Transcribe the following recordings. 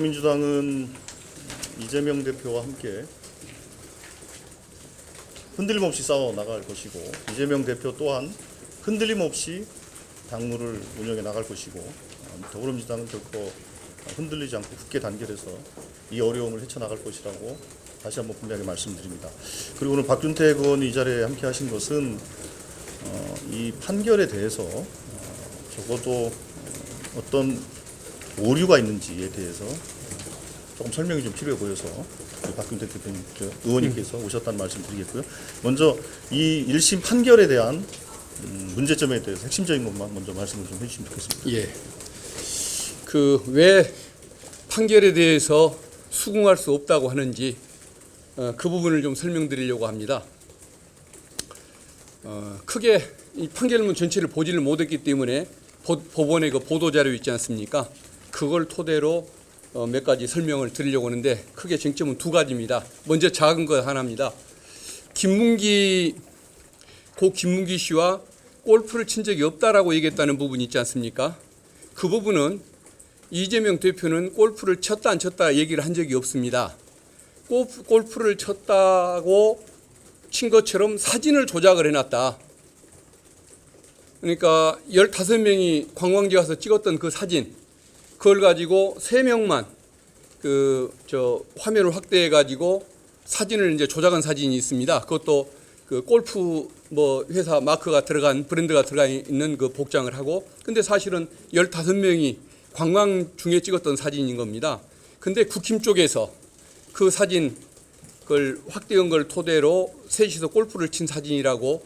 민주당은 이재명 대표와 함께 흔들림 없이 싸워 나갈 것이고, 이재명 대표 또한 흔들림 없이 당무를 운영해 나갈 것이고, 더불어민주당은 결코 흔들리지 않고 굳게 단결해서 이 어려움을 헤쳐나갈 것이라고 다시 한번 분명히 말씀드립니다. 그리고 오늘 박준택 의원이 이 자리에 함께 하신 것은 이 판결에 대해서 적어도 어떤 오류가 있는지에 대해서 조금 설명이 좀 필요해 보여서 박준택 대표님, 의원님께서 오셨다는 말씀 드리겠고요. 먼저 이 1심 판결에 대한 문제점에 대해서 핵심적인 것만 먼저 말씀을 좀 해주시면 좋겠습니다. 예. 왜 판결에 대해서 수긍할 수 없다고 하는지 그 부분을 좀 설명드리려고 합니다. 크게 이 판결문 전체를 보지를 못했기 때문에 법원의 그 보도자료 있지 않습니까? 그걸 토대로 몇 가지 설명을 드리려고 하는데, 크게 쟁점은 두 가지입니다. 먼저 작은 것 하나입니다. 고 김문기 씨와 골프를 친 적이 없다라고 얘기했다는 부분이 있지 않습니까? 그 부분은 이재명 대표는 골프를 쳤다 안 쳤다 얘기를 한 적이 없습니다. 골프를 쳤다고 친 것처럼 사진을 조작을 해놨다. 그러니까 15명이 관광지 가서 찍었던 그 사진, 그걸 가지고 3명만 화면을 확대해 가지고 사진을 이제 조작한 사진이 있습니다. 그것도 그 골프 회사 마크가 들어간, 브랜드가 들어가 있는 그 복장을 하고, 근데 사실은 15명이 관광 중에 찍었던 사진인 겁니다. 근데 국힘 쪽에서 그 사진, 그걸 확대한 걸 토대로 셋이서 골프를 친 사진이라고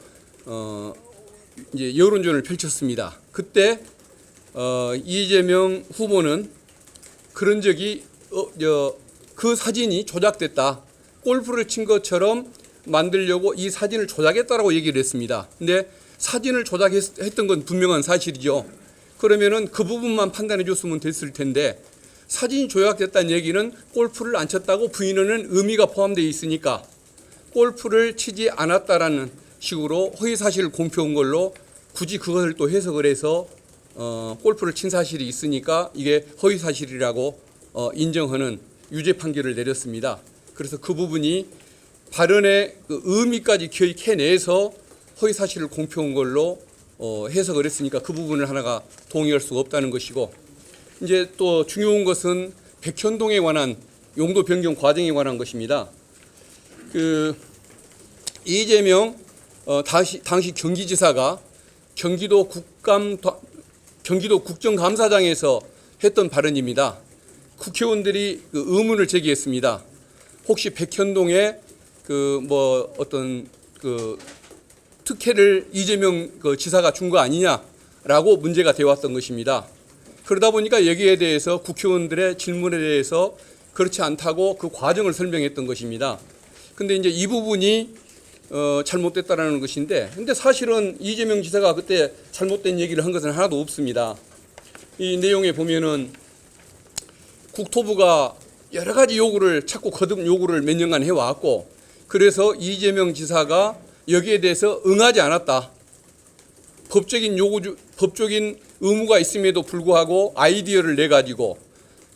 이제 여론전을 펼쳤습니다. 그때 이재명 후보는 그런 적이 그 사진이 조작됐다, 골프를 친 것처럼 만들려고 이 사진을 조작했다라고 얘기를 했습니다. 근데 사진을 조작했던 건 분명한 사실이죠. 그러면은 그 부분만 판단해 줬으면 됐을 텐데, 사진이 조작됐다는 얘기는 골프를 안 쳤다고 부인하는 의미가 포함되어 있으니까 골프를 치지 않았다라는 식으로 허위사실을 공표한 걸로 굳이 그것을 또 해석을 해서 골프를 친 사실이 있으니까 이게 허위사실이라고 인정하는 유죄 판결을 내렸습니다. 그래서 그 부분이 발언의 그 의미까지 캐내서 허위사실을 공표한 걸로 해석을 했으니까 그 부분을 하나가 동의할 수가 없다는 것이고, 이제 또 중요한 것은 백현동에 관한 용도 변경 과정에 관한 것입니다. 이재명 당시 경기지사가 경기도 국정감사장에서 했던 발언입니다. 국회의원들이 의문을 제기했습니다. 혹시 백현동에 어떤 특혜를 이재명 지사가 준 거 아니냐라고 문제가 되어왔던 것입니다. 그러다 보니까 여기에 대해서 국회의원들의 질문에 대해서 그렇지 않다고 그 과정을 설명했던 것입니다. 근데 이제 이 부분이 잘못됐다라는 것인데, 근데 사실은 이재명 지사가 그때 잘못된 얘기를 한 것은 하나도 없습니다. 이 내용에 보면은 국토부가 여러 가지 요구를, 자꾸 거듭 요구를 몇 년간 해왔고, 그래서 이재명 지사가 여기에 대해서 응하지 않았다. 법적인 의무가 있음에도 불구하고 아이디어를 내가지고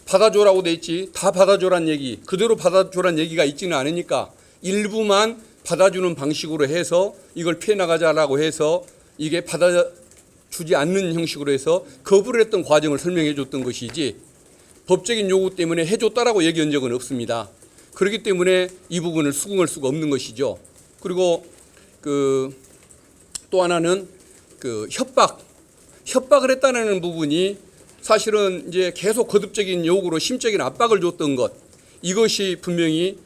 받아줘라고 돼 있지, 다 받아줘란 얘기, 그대로 받아줘란 얘기가 있지는 않으니까 일부만 받아주는 방식으로 해서 이걸 피해 나가자라고 해서 이게 받아주지 않는 형식으로 해서 거부를 했던 과정을 설명해 줬던 것이지, 법적인 요구 때문에 해줬다라고 얘기한 적은 없습니다. 그렇기 때문에 이 부분을 수긍할 수가 없는 것이죠. 그리고 또 하나는 협박을 했다는 부분이 사실은 이제 계속 거듭적인 요구로 심적인 압박을 줬던 것, 이것이 분명히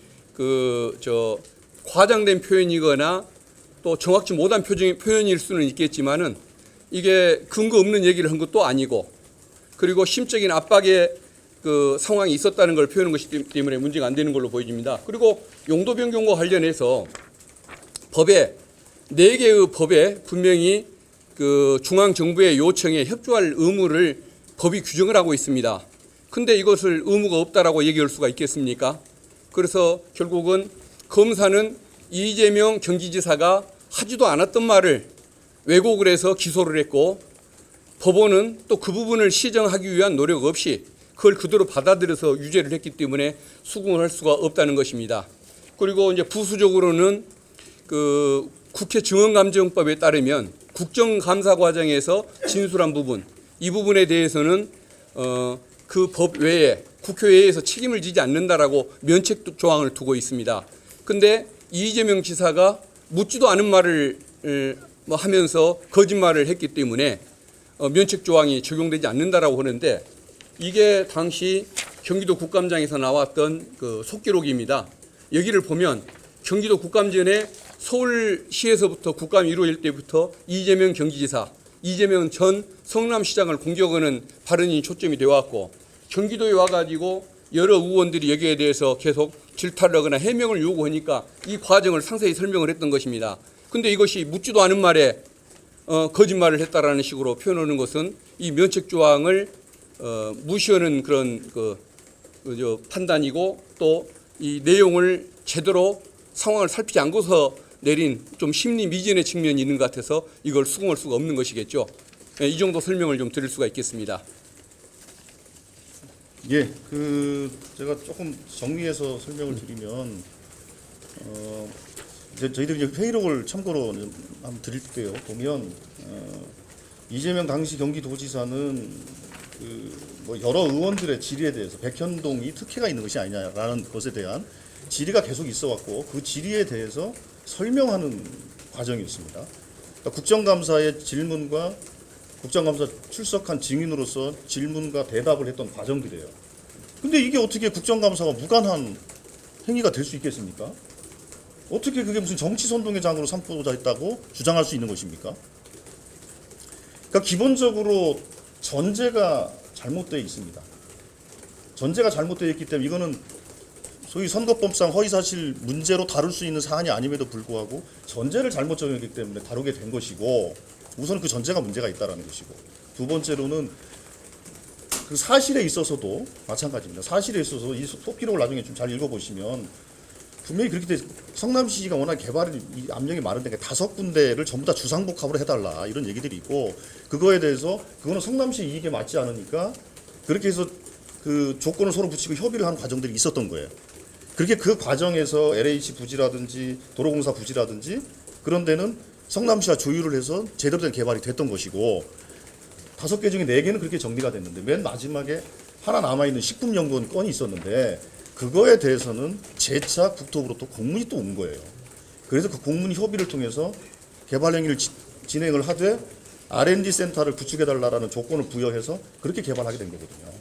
과장된 표현이거나 또 정확치 못한 표현일 수는 있겠지만은 이게 근거 없는 얘기를 한 것도 아니고, 그리고 심적인 압박의 상황이 있었다는 걸 표현한 것이기 때문에 문제가 안 되는 걸로 보여집니다. 그리고 용도 변경과 관련해서 4개의 법에 분명히 중앙정부의 요청에 협조할 의무를 법이 규정을 하고 있습니다. 근데 이것을 의무가 없다라고 얘기할 수가 있겠습니까? 그래서 결국은 검사는 이재명 경기지사가 하지도 않았던 말을 왜곡을 해서 기소를 했고, 법원은 또 그 부분을 시정하기 위한 노력 없이 그걸 그대로 받아들여서 유죄를 했기 때문에 수긍을 할 수가 없다는 것입니다. 그리고 이제 부수적으로는 그 국회 증언감정법에 따르면 국정감사 과정에서 진술한 부분, 이 부분에 대해서는 그 법 외에 국회에서 책임을 지지 않는다라고 면책 조항을 두고 있습니다. 근데 이재명 지사가 묻지도 않은 말을 뭐 하면서 거짓말을 했기 때문에 면책 조항이 적용되지 않는다라고 하는데, 이게 당시 경기도 국감장에서 나왔던 그 속기록입니다. 여기를 보면 경기도 국감전에 서울시에서부터 국감이 이루어질 때부터 이재명 경기지사, 이재명 전 성남시장을 공격하는 발언이 초점이 되어 왔고, 경기도에 와가지고 여러 의원들이 여기에 대해서 계속 질타를 하거나 해명을 요구하니까 이 과정을 상세히 설명을 했던 것입니다. 근데 이것이 묻지도 않은 말에 거짓말을 했다라는 식으로 표현하는 것은 이 면책 조항을 무시하는 그런 판단이고, 또 이 내용을 제대로 상황을 살피지 않고서 내린 좀 심리 미진의 측면이 있는 것 같아서 이걸 수긍할 수가 없는 것이겠죠. 이 정도 설명을 좀 드릴 수가 있겠습니다. 예, 제가 조금 정리해서 설명을 드리면, 저희들이 이제 회의록을 참고로 한번 드릴게요. 보면 이재명 당시 경기도지사는 뭐 여러 의원들의 질의에 대해서 백현동이 특혜가 있는 것이 아니냐라는 것에 대한 질의가 계속 있어왔고, 그 질의에 대해서 설명하는 과정이었습니다. 그러니까 국정감사의 질문과 국정감사 출석한 증인으로서 질문과 대답을 했던 과정들이에요. 근데 이게 어떻게 국정감사가 무관한 행위가 될 수 있겠습니까? 어떻게 그게 무슨 정치 선동의 장으로 삼고자 했다고 주장할 수 있는 것입니까? 그러니까 기본적으로 전제가 잘못되어 있습니다. 전제가 잘못되어 있기 때문에 이거는 소위 선거법상 허위사실 문제로 다룰 수 있는 사안이 아님에도 불구하고 전제를 잘못 적용했기 때문에 다루게 된 것이고, 우선 그 전제가 문제가 있다는 것이고, 두 번째로는 그 사실에 있어서도 마찬가지입니다. 사실에 있어서 이 속기록을 나중에 좀 잘 읽어보시면 분명히 그렇게 돼. 성남시가 워낙 개발이 압력이 많은데 5군데를 전부 다 주상복합으로 해달라 이런 얘기들이 있고, 그거에 대해서 그거는 성남시 이익에 맞지 않으니까 그렇게 해서 그 조건을 서로 붙이고 협의를 한 과정들이 있었던 거예요. 그렇게 그 과정에서 LH 부지라든지 도로공사 부지라든지 그런 데는 성남시와 조율을 해서 제대로 된 개발이 됐던 것이고, 5개 중에 4개는 그렇게 정리가 됐는데 맨 마지막에 하나 남아있는 식품연구원 건이 있었는데 그거에 대해서는 재차 국토부로부터 공문이 또 온 거예요. 그래서 그 공문 협의를 통해서 개발 행위를 진행을 하되 R&D 센터를 구축해달라는 조건을 부여해서 그렇게 개발하게 된 거거든요.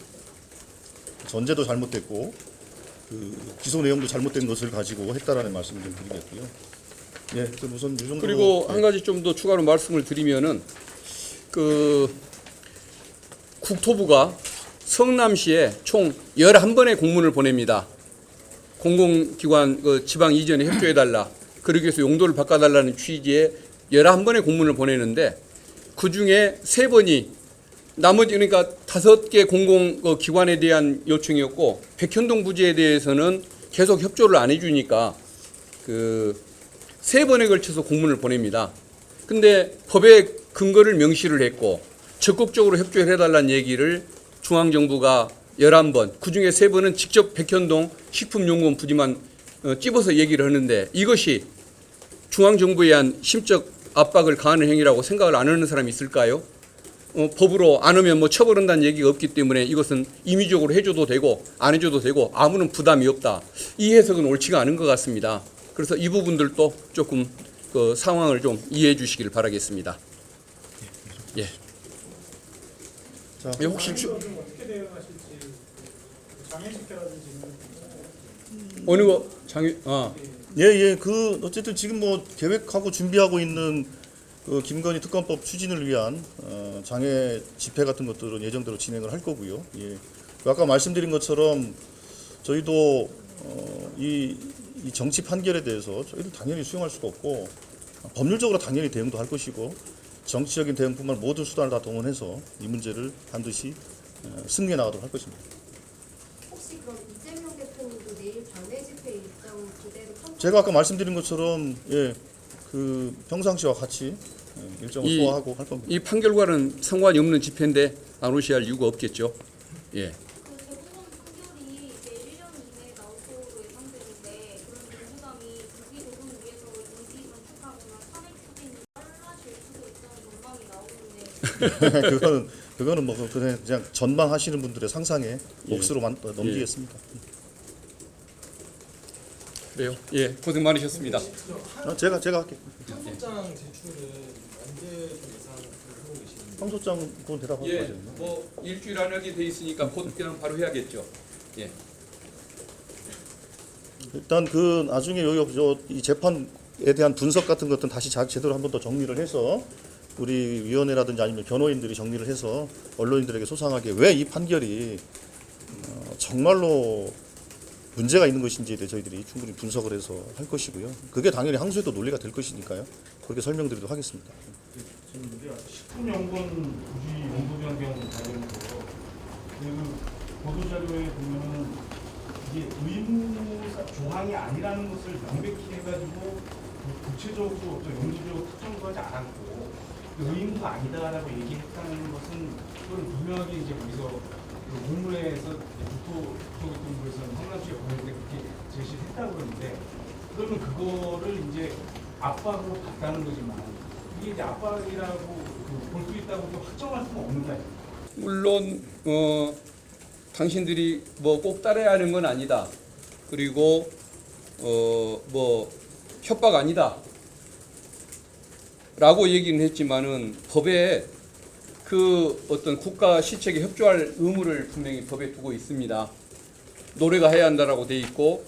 전제도 잘못됐고 그 기소 내용도 잘못된 것을 가지고 했다라는 말씀을 좀 드리겠고요. 예, 우선 이 정도. 그리고 한 가지 좀 더 추가로 말씀을 드리면은 국토부가 성남시에 총 11번의 공문을 보냅니다. 공공기관 지방 이전에 협조해달라, 그러기 위해서 용도를 바꿔달라는 취지의 11번의 공문을 보내는데, 그중에 3번이 나머지, 그러니까 5개 공공기관에 대한 요청이었고, 백현동 부지에 대해서는 계속 협조를 안 해주니까 3번에 걸쳐서 공문을 보냅니다. 근데 법의 근거를 명시를 했고 적극적으로 협조를 해달라는 얘기를 중앙정부가 11번, 그중에 3번은 직접 백현동 식품연구원 부지만 찝어서 얘기를 하는데, 이것이 중앙정부에 의한 심적 압박을 가하는 행위라고 생각을 안 하는 사람이 있을까요? 법으로 안 하면 뭐 처벌한다는 얘기가 없기 때문에 이것은 임의적으로 해줘도 되고 안 해줘도 되고 아무런 부담이 없다. 이 해석은 옳지가 않은 것 같습니다. 그래서 이 부분들도 조금 그 상황을 좀 이해해 주시길 바라겠습니다. 예. 자, 혹시 어떻게 대응하실지 장애식회라든지 어느 거 예. 어쨌든 지금 뭐 계획하고 준비하고 있는 김건희 특검법 추진을 위한 장애 집회 같은 것들은 예정대로 진행을 할 거고요. 예. 아까 말씀드린 것처럼 저희도 이 정치 판결에 대해서 저희도 당연히 수용할 수가 없고, 법률적으로 당연히 대응도 할 것이고, 정치적인 대응뿐만 모든 수단을 다 동원해서 이 문제를 반드시 승리해 나가도록 할 것입니다. 혹시 그럼 이재명 대표님도 내일 장애 집회 일정 그대로 제가 아까 말씀드린 것처럼 평상시와 같이 일정을 소화하고 할 겁니다. 이 판결과는 상관이 없는 집회인데 안 오셔야 할 이유가 없겠죠. 예. 그 그거는 뭐 그냥 전망하시는 분들의 상상에 몫으로 넘기겠습니다. 그래요. 예, 고생 많으셨습니다. 제가 할게요. 청소장 제출은 언제 좀 예상을 하고 계시는지. 황소장 그건 대답하고 예, 가죠. 뭐 일주일 안에 돼 있으니까 곧 그냥 바로 해야겠죠. 예. 일단 그 나중에 여기 이 재판에 대한 분석 같은 것들은 다시 제대로 한 번 더 정리를 해서 우리 위원회라든지 아니면 변호인들이 정리를 해서 언론인들에게 소상하게 왜 이 판결이 정말로 문제가 있는 것인지에 대해 저희들이 충분히 분석을 해서 할 것이고요. 그게 당연히 항소에도 논리가 될 것이니까요. 그렇게 설명드리도록 하겠습니다. 식품연구원 부지 연구 변경 관련해서 그 보도자료에 보면은 이게 의무 조항이 아니라는 것을 명백히 해가지고 구체적으로 또 연구적으로 특정도 하지 않았고 의무가 아니다라고 얘기했다는 것은 그건 분명하게 이제 거기서 그 공문에서 국토교통 부에서는 성남시에 보낼 때 그렇게 제시를 했다고 그러는데 그러면 그거를 이제 압박으로 봤다는 거지만 이게 이제 압박이라고 볼 수 있다고 확정할 수는 없는 거예요. 물론 당신들이 뭐 꼭 따라야 하는 건 아니다. 그리고 뭐 협박 아니다. 라고 얘기는 했지만은 법에 그 어떤 국가 시책에 협조할 의무를 분명히 법에 두고 있습니다. 노래가 해야 한다라고 돼 있고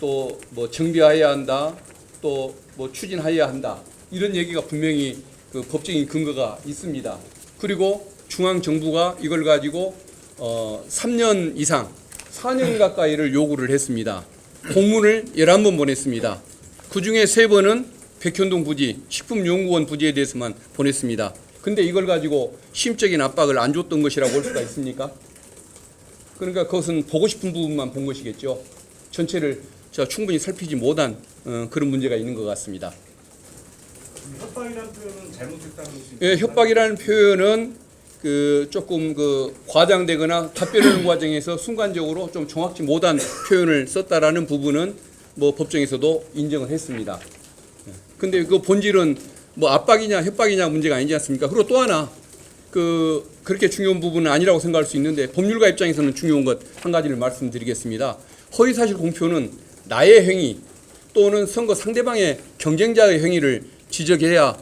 또 뭐 정비해야 한다. 또 뭐 추진해야 한다. 이런 얘기가 분명히 그 법적인 근거가 있습니다. 그리고 중앙 정부가 이걸 가지고 3년 이상 4년 가까이를 요구를 했습니다. 공문을 11번 보냈습니다. 그중에 3번은 백현동 부지, 식품연구원 부지에 대해서만 보냈습니다. 근데 이걸 가지고 심적인 압박을 안 줬던 것이라고 볼 수가 있습니까? 그러니까 그것은 보고 싶은 부분만 본 것이겠죠. 전체를 충분히 살피지 못한 그런 문제가 있는 것 같습니다. 협박이라는 표현은 잘못했다는 것이. 예, 협박이라는 표현은 그 조금 그 과장되거나 답변하는 과정에서 순간적으로 좀 정확치 못한 표현을 썼다라는 부분은 뭐 법정에서도 인정을 했습니다. 근데 그 본질은 뭐 압박이냐 협박이냐 문제가 아니지 않습니까? 그리고 또 하나 그렇게 중요한 부분은 아니라고 생각할 수 있는데 법률가 입장에서는 중요한 것 한 가지를 말씀드리겠습니다. 허위사실 공표는 나의 행위 또는 선거 상대방의 경쟁자의 행위를 지적해야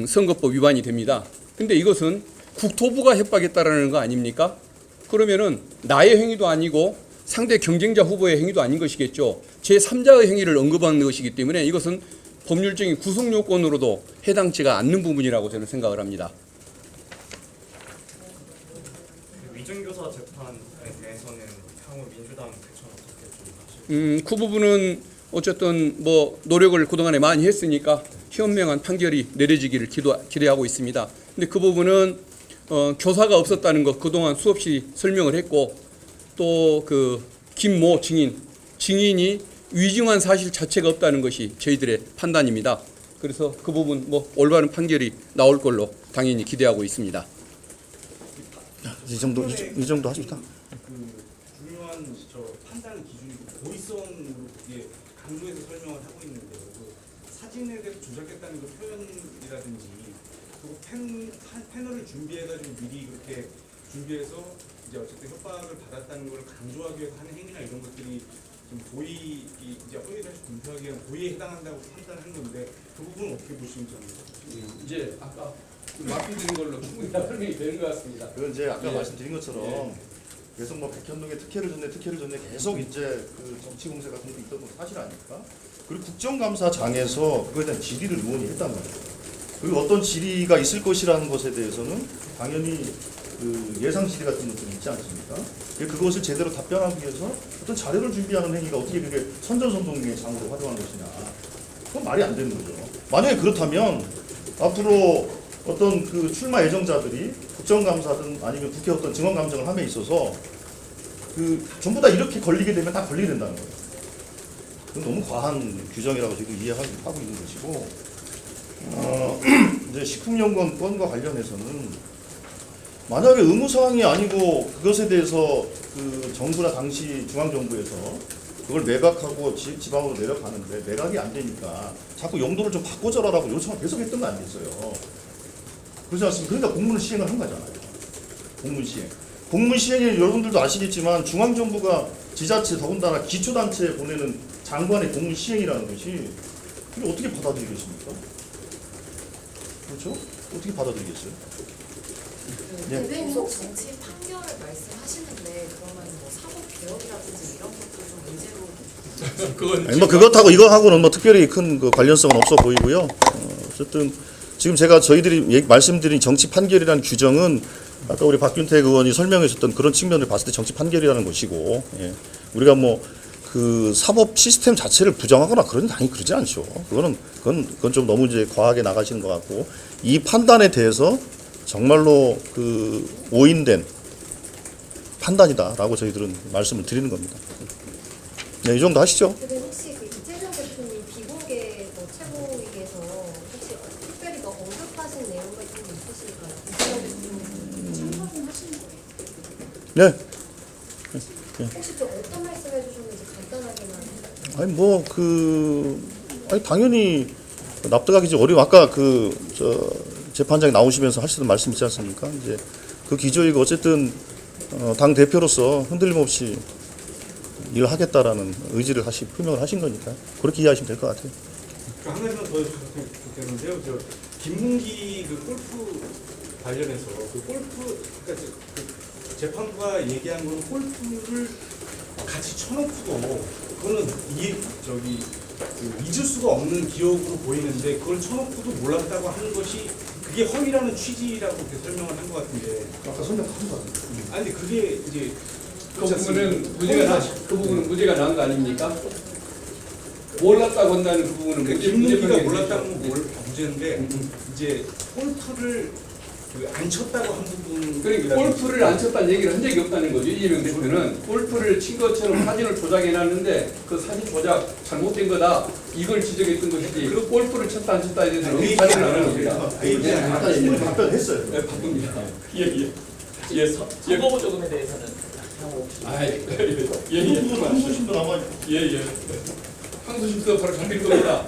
선거법 위반이 됩니다. 근데 이것은 국토부가 협박했다라는 거 아닙니까? 그러면은 나의 행위도 아니고 상대 경쟁자 후보의 행위도 아닌 것이겠죠. 제3자의 행위를 언급하는 것이기 때문에 이것은 법률적인 구속 요건으로도 해당치가 않는 부분이라고 저는 생각을 합니다. 위증교사 재판에 대해서는 향후 민주당 대처는 어떻게 좀 하실까요? 그 부분은 어쨌든 뭐 노력을 그동안에 많이 했으니까 현명한 판결이 내려지기를 기대하고 있습니다. 근데 그 부분은 교사가 없었다는 것 그동안 수없이 설명을 했고 또 그 김모 증인이 위증한 사실 자체가 없다는 것이 저희들의 판단입니다. 그래서 그 부분 뭐 올바른 판결이 나올 걸로 당연히 기대하고 있습니다. 이 정도 하십니다. 그 중요한 판단 기준이 고의성으로 이게 강조해서 설명을 하고 있는데 그 사진에 대해서 조작했다는 그 표현이라든지 그리고 패널을 준비해가지고 미리 그렇게 준비해서 이제 어쨌든 협박을 받았다는 걸 강조하기 위해서 하는 행위나 이런 것들이 좀 이제 허위사실 공표하기 위한 고의에 해당한다고 판단한 건데 그 부분은 어떻게 보시는지 이제 아까 말씀드린 걸로 충분히 다 설명이 되는 것 같습니다. 그건 이제 아까 예. 말씀드린 것처럼 계속 뭐 백현동에 특혜를 줬네 계속 이제 그 정치 공세 같은 게 있던 건 사실 아닙니까? 그리고 국정감사장에서 그거에 대한 질의를 의원이 했단 말이에요. 그리고 어떤 질의가 있을 것이라는 것에 대해서는 당연히 그 예상 질의 같은 것들이 있지 않습니까? 그것을 제대로 답변하기 위해서 어떤 자료를 준비하는 행위가 어떻게 그게 선전선동의 장으로 활용하는 것이냐. 그건 말이 안 되는 거죠. 만약에 그렇다면 앞으로 어떤 그 출마 예정자들이 국정감사든 아니면 국회 어떤 증언감정을 함에 있어서 그 전부 다 이렇게 걸리게 되면 다 걸리게 된다는 거예요. 그건 너무 과한 규정이라고 저희도 이해하고 있는 것이고 이제 식품연구원 건과 관련해서는 만약에 의무사항이 아니고 그것에 대해서 그 정부나 당시 중앙정부에서 그걸 매각하고 지방으로 내려가는데 매각이 안 되니까 자꾸 용도를 좀 바꿔줘라라고 요청을 계속 했던 거 아니겠어요. 그렇지 않습니까? 그러니까 공문을 시행을 한 거잖아요. 공문 시행. 공문 시행이 여러분들도 아시겠지만 중앙정부가 지자체 더군다나 기초단체에 보내는 장관의 공문 시행이라는 것이 이게 어떻게 받아들이겠습니까? 그렇죠? 어떻게 받아들이겠어요? 예. 계속 정치 판결을 말씀하시는데 그러면 뭐 사법 개혁이라든지 이런 것도 좀 문제로 그건 아니 뭐 그것하고 이거하고는 뭐 특별히 큰 그 관련성은 없어 보이고요. 어쨌든 지금 제가 저희들이 말씀드린 정치 판결이라는 규정은 아까 우리 박균택 의원이 설명해줬던 그런 측면을 봤을 때 정치 판결이라는 것이고, 예. 우리가 뭐 그 사법 시스템 자체를 부정하거나 그런 당연히 그러지 않죠. 그건 좀 너무 이제 과하게 나가시는 것 같고, 이 판단에 대해서 정말로 그 오인된 판단이다라고 저희들은 말씀을 드리는 겁니다. 네, 이 정도 하시죠. 근데 혹시 그 이재명 대표님 비공개 뭐 최고위에서 혹시 특별히 뭐 언급하신 내용 같은 게 있으실까요? 이재명 대표님 참석은 하신 거예요? 네. 혹시 좀 어떤 말씀 해주셨는지 간단하게만. 아니 당연히 납득하기 좀 어려워. 아까 재판장에 나오시면서 하시던 말씀 있지 않습니까? 이제 그 기조이고 어쨌든 당 대표로서 흔들림 없이 일하겠다라는 의지를 표명을 하신 거니까 그렇게 이해하시면 될 것 같아요. 한 가지만 더 좋겠는데요. 저 김문기 그 골프 관련해서 그 골프 그러니까 그 재판부가 얘기한 거는 골프를 같이 쳐놓고도 그거는 잊을 수가 없는 기억으로 보이는데 그걸 쳐놓고도 몰랐다고 하는 것이 그게 허위라는 취지라고 이렇게 설명을 한 것 같은데. 아까 설명한 거 같아요. 아니 근데 그게 이제 그 부분은 무죄가 난 거 아닙니까? 몰랐다고 한다는 그 부분은 김문기가 몰랐다는 건 문제인데 이제 골프를 안 쳤다고 한 부분. 그러니까 골프를 안 쳤다는 얘기를 한 적이 없다는 거죠. 이재명 대표는 골프를 친 것처럼 사진을 조작해놨는데 그 사진 조작 잘못된 거다. 이걸 지적했던 것이지. 그 골프를 쳤다 안 쳤다에 대해서는 사진을 안 하는 겁니다. 아까 충분히 답변했어요. 네, 바쁩니다. 선거부 조금에 대해서는 향후 혹시 항소심도 남아. 항소심도 바로 잡힐 겁니다.